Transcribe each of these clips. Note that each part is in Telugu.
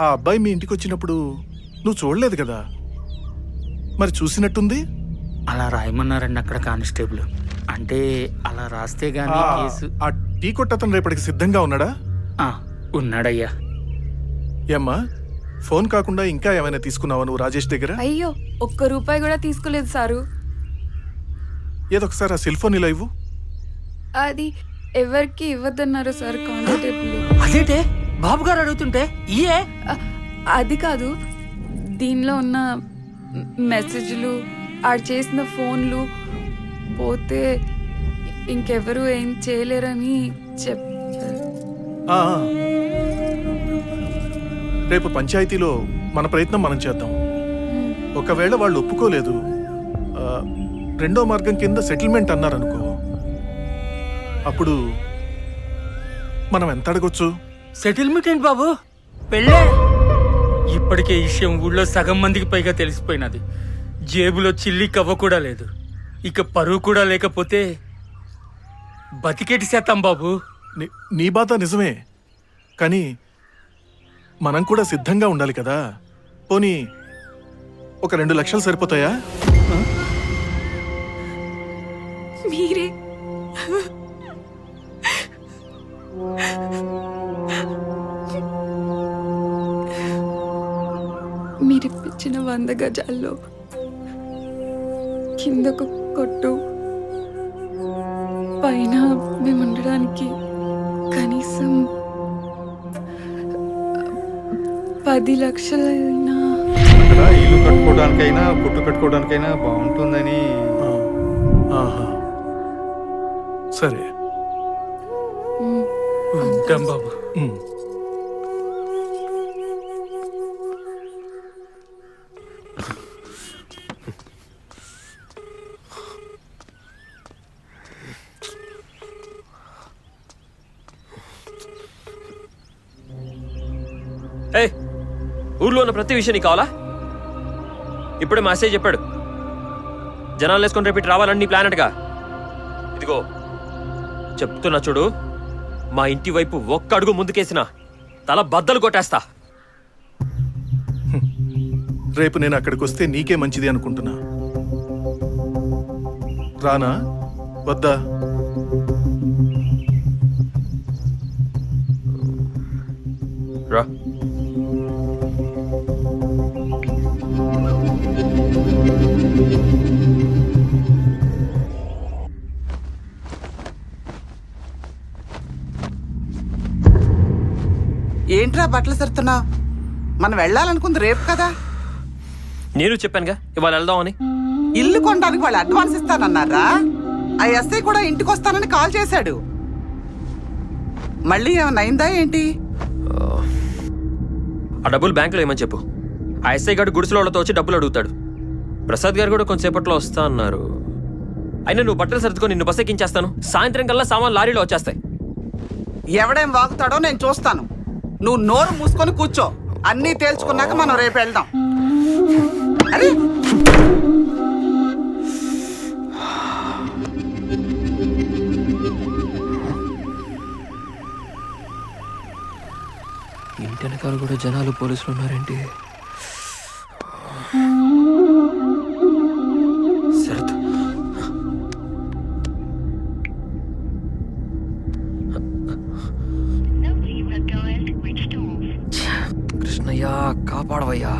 ఆ అబ్బాయి మీ ఇంటికి వచ్చినప్పుడు నువ్వు చూడలేదు కదా, మరి చూసినట్టుంది. అలా రాయమన్నారండి అక్కడ కానిస్టేబుల్. అంటే అలా రాస్తే గానీ కేసు. ఆ టీ కొట్టతను రేపటికి సిద్ధంగా ఉన్నాడా? ఉన్నాడయ్యా. ఏమ్మా, ఫోన్ కాకుండా ఇంకా ఏమైనా తీసుకున్నావా నువ్వు రాజేష్ దగ్గర? అయ్యో, ₹1 కూడా తీసుకోలేదు సారు. ఏదొకసారి ఆ సెల్ ఫోన్ ఇలా ఇవ్వు. అది ఎవరికి ఇవ్వద్దన్నారు సార్ కానిస్టేబుల్. అదేంటే బాబు గారు అడుగుతుంటే ఇయే. అది కాదు, దీనిలో ఉన్న మెసేజ్లు, ఆడు చేసిన ఫోన్లు పోతే ఇంకెవరు ఏం చేయలేరని చెప్పారు. ఆ, రేపు పంచాయతీలో మన ప్రయత్నం మనం చేద్దాం. ఒకవేళ వాళ్ళు ఒప్పుకోలేదు, రెండో మార్గం కింద సెటిల్మెంట్ అన్నారనుకో, అప్పుడు మనం ఎంత అడగొచ్చు? సెటిల్మెంట్ ఏంటి బాబు? పెళ్ళే. ఇప్పటికే ఈ విషయం ఊళ్ళో సగం మందికి పైగా తెలిసిపోయినది. జేబులో చిల్లి కవ్వ కూడా లేదు. ఇక పరువు కూడా లేకపోతే బతికేటి శాతం బాబు. నీ బాధ నిజమే, కానీ మనం కూడా సిద్ధంగా ఉండాలి కదా. పోనీ ఒక 2 లక్షలు సరిపోతాయా? మీరే మీరిప్పించిన 100 గజాల్లో కిందకు కొట్టు, పైన మేము ఉండడానికి కనీసం 10 లక్షలైనా. ఇల్లు కట్టుకోవడానికైనా కొట్టు కట్టుకోవడానికైనా బాగుంటుందని. సరే ఉంటాం బాబు. ఊర్లో ఉన్న ప్రతి విషయం నీకు కావాలా? ఇప్పుడే మా అసయ్య చెప్పాడు, జనాలు వేసుకొని రేపు రావాలని నీ ప్లాన్ అటగా. ఇదిగో చెప్తున్నా చూడు, మా ఇంటి వైపు ఒక్క అడుగు ముందుకేసినా తల బద్దలు కొట్టేస్తా. రేపు నేను అక్కడికి వస్తే నీకే మంచిది అనుకుంటున్నా. రానా వద్దా? రా. ఏంట్రా బట్టలు సరుతున్నావు? మనం వెళ్ళాలనుకుంది రేపు కదా. నేను చెప్పానుగా ఇవాళ వెళ్దామని. ఇల్లు కొనడానికి వాళ్ళు అడ్వాన్స్ ఇస్తానన్నారా? ఆ ఎస్ఐ కూడా ఇంటికి వస్తానని కాల్ చేశాడు. మళ్ళీ ఏమైనా అయిందా ఏంటి? ఆ డబ్బులు బ్యాంకులో ఏమని చెప్పు. ఆ ఎస్ఐ గారు గుడిసెలో వాళ్ళతో వచ్చి డబ్బులు అడుగుతాడు. ప్రసాద్ గారు కూడా కొంతసేపట్లో వస్తా అన్నారు. అయినా నువ్వు బట్టలు సర్దుకొని నిన్ను బస్ ఎక్కించేస్తాను. సాయంత్రం కల్లా సామాన్ లారీలో వచ్చేస్తాయి. ఎవడేం వాగుతాడో నేను చూస్తాను. నువ్వు నోరు మూసుకొని కూర్చో. అన్నీ తేల్చుకున్నాక మనం రేపు వెళ్దాం. అరే ఇంటి వెనకాల కూడా జనాలు పోలీసులు ఉన్నారేంటి? శరత్, కృష్ణయ్య కాపాడవయ్యా.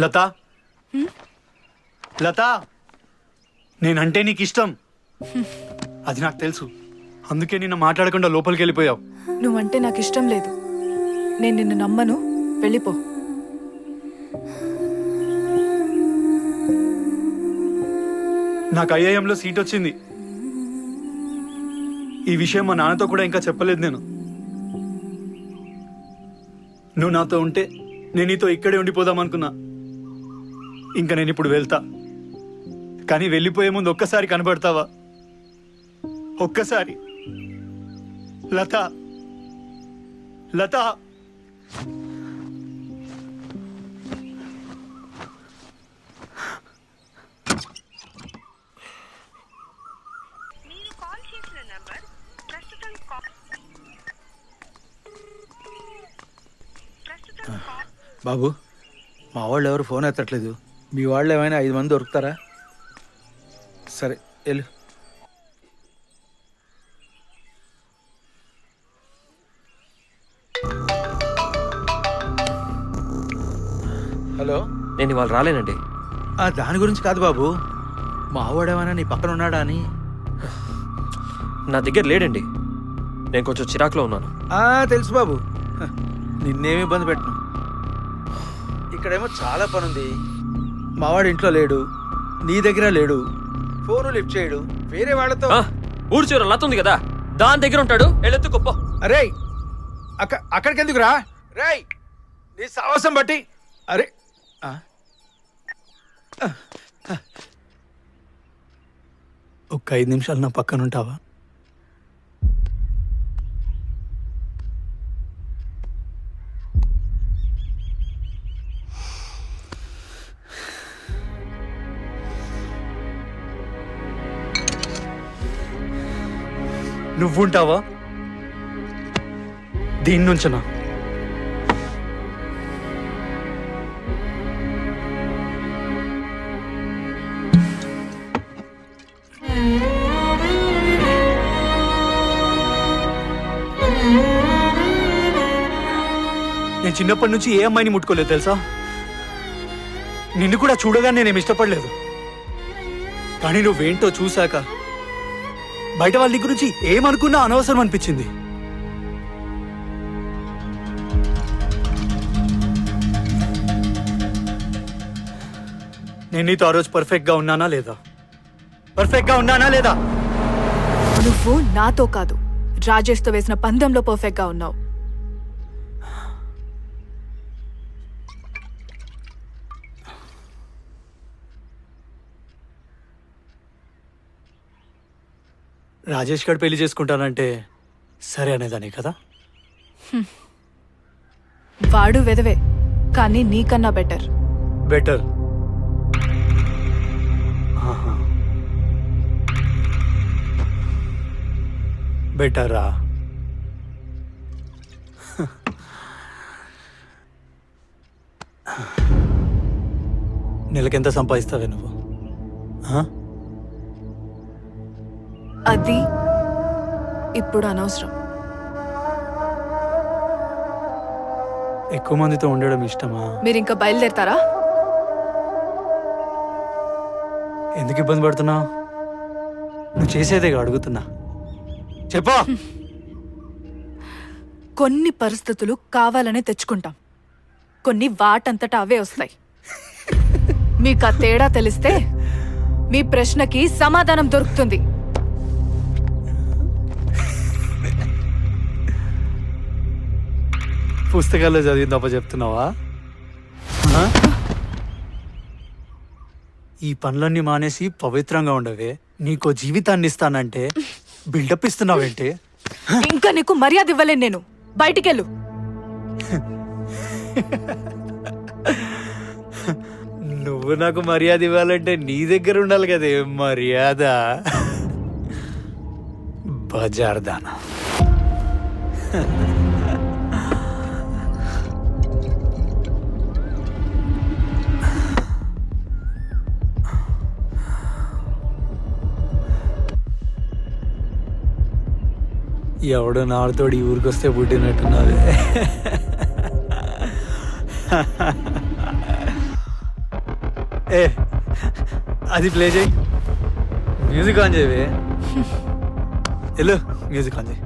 లతా, లతా, నేనంటే నీకు ఇష్టం, అది నాకు తెలుసు. అందుకే నిన్ను మాట్లాడకుండా లోపలికి వెళ్ళిపోయావు. నువ్వంటే నాకు ఇష్టం లేదు. నేను నిన్ను నమ్మను. వెళ్ళిపో. నాకు ఐఐఎంలో సీట్ వచ్చింది. ఈ విషయం మా నాన్నతో కూడా ఇంకా చెప్పలేదు నేను. నువ్వు నాతో ఉంటే నేను నీతో ఇక్కడే ఉండిపోదాం అనుకున్నా. ఇంకా నేను ఇప్పుడు వెళ్తా. కానీ వెళ్ళిపోయే ముందు ఒక్కసారి కనబడతావా? ఒక్కసారి. లత లత బాబు మా వాళ్ళు ఎవరు ఫోన్ ఎత్తట్లేదు. మీ వాళ్ళు ఏమైనా 5 మంది దొరుకుతారా? సరే వెళ్ళు. హలో. నేను ఇవాళ రాలేనండి. దాని గురించి కాదు బాబు, మా వాడేమైనా నీ పక్కన ఉన్నాడా అని. నా దగ్గర లేడండి. నేను కొంచెం చిరాకులో ఉన్నాను. తెలుసు బాబు, నిన్నేమి ఇబ్బంది పెట్టను. ఇక్కడేమో చాలా పని ఉంది. మావాడు ఇంట్లో లేడు, నీ దగ్గర లేడు, ఫోను లిఫ్ట్ చేయడు, వేరే వాళ్ళతో. ఊరు చివర లత ఉంది కదా, దాని దగ్గర ఉంటాడు. వెళ్ళెత్తు గొప్ప. అరే అక్కడికి ఎందుకు రా రేయ్, నీ సాహసం బట్టి. అరే ఒక్క 5 నిమిషాలు నా పక్కన ఉంటావా? నువ్వుంటావా దీని నుంచనా? నేను చిన్నప్పటి నుంచి ఏ అమ్మాయిని ముట్టుకోలేదు తెలుసా. నిన్ను కూడా చూడగానే నేనేమి ఇష్టపడలేదు. కానీ నువ్వేంటో చూశాక బయట వాళ్ళ గురించి ఏమనుకున్నా అనవసరం అనిపించింది. నేను నీతో ఆ రోజు పర్ఫెక్ట్గా ఉన్నానా లేదా? నువ్వు నాతో కాదు, రాజేష్తో వేసిన పందెంలో పర్ఫెక్ట్గా ఉన్నావు. రాజేష్ గారు పెళ్లి చేసుకుంటానంటే సరే అనేదానే కదా. వాడు వెదవే, కానీ నీకన్నా బెటర్. బెటరా? నెలకెంత సంపాదిస్తావే నువ్వు? అది ఇప్పుడు అనవసరం. ఎక్కువ మందితో ఉండడం ఇష్టమా? మీరు ఇంకా బయలుదేరతారా? ఎందుకు ఇబ్బంది పడుతున్నావు? నువ్వు చేసేదేగా అడుగుతున్నా, చెప్పా. కొన్ని పరిస్థితులు కావాలనే తెచ్చుకుంటాం, కొన్ని వాటంతటా అవే వస్తాయి. మీకు ఆ తేడా తెలిస్తే మీ ప్రశ్నకి సమాధానం దొరుకుతుంది. పుస్తకాల్లో చదివింది తప్ప చెప్తున్నావా? ఈ పనులన్నీ మానేసి పవిత్రంగా ఉండవే. నీకో జీవితాన్ని ఇస్తానంటే బిల్డప్ ఇస్తున్నావేంటి? ఇంకా నీకు మర్యాద ఇవ్వలేను నేను. బయటికెళ్ళు. నువ్వు నాకు మర్యాద ఇవ్వాలంటే నీ దగ్గర ఉండాలి కదే మర్యాద. బజార్దానా. ఎవడో నాడుతోడు ఈ ఊరికొస్తే పుట్టినట్టున్నది. ఏ అది ప్లే చేయి, మ్యూజిక్ ఆన్ చేయవే. హలో, మ్యూజిక్ ఆన్ చేయి.